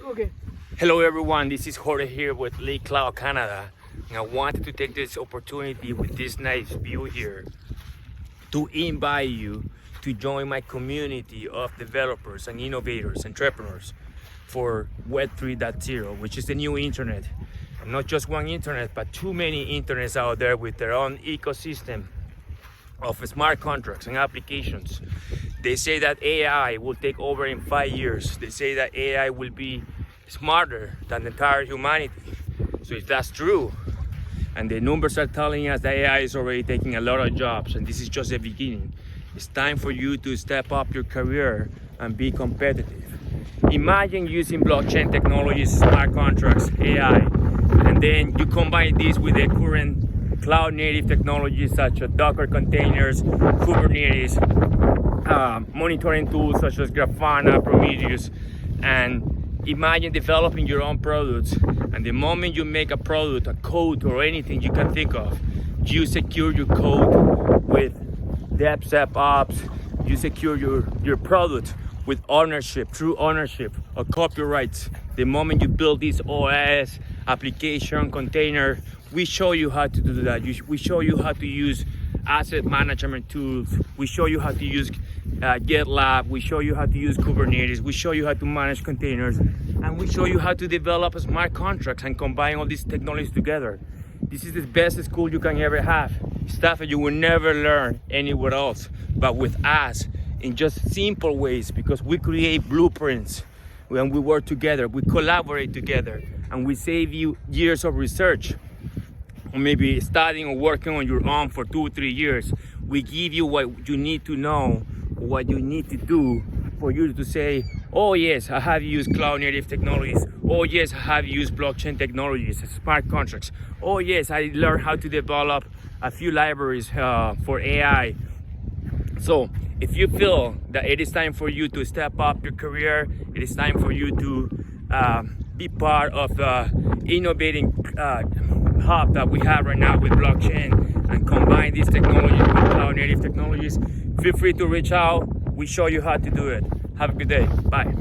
Okay. Hello everyone, this is Jorge here with Lee Cloud Canada, and I wanted to take this opportunity with this nice view here to invite you to join my community of developers and innovators, entrepreneurs for Web 3.0, which is the new internet. And not just one internet, but too many internets out there with their own ecosystem of smart contracts and applications. They say that AI will take over in 5 years. They say that AI will be smarter than the entire humanity. So if that's true, and the numbers are telling us that AI is already taking a lot of jobs, and this is just the beginning, it's time for you to step up your career and be competitive. Imagine using blockchain technologies, smart contracts, AI, and then you combine this with the current cloud native technologies such as Docker containers, Kubernetes, monitoring tools such as Grafana, Prometheus, and imagine developing your own products. And the moment you make a product, a code, or anything you can think of, you secure your code with DevSecOps. You secure your product with ownership, true ownership of copyrights. The moment you build this OS, application, container, we show you how to do that. We show you how to use asset management tools. We show you how to use GitLab. We show you how to use Kubernetes. We show you how to manage containers. And we show you how to develop smart contracts and combine all these technologies together. This is the best school you can ever have. Stuff that you will never learn anywhere else, but with us in just simple ways, because we create blueprints when we work together, we collaborate together, and we save you years of research. Or maybe studying or working on your own for 2 or 3 years. We give you what you need to know, what you need to do for you to say, oh yes, I have used cloud native technologies. Oh yes, I have used blockchain technologies, smart contracts. Oh yes, I learned how to develop a few libraries for AI. So if you feel that it is time for you to step up your career, it is time for you to be part of the innovating hub that we have right now with blockchain and combine these technologies with cloud native technologies, feel free to reach out. We show you how to do it. Have a good day. Bye.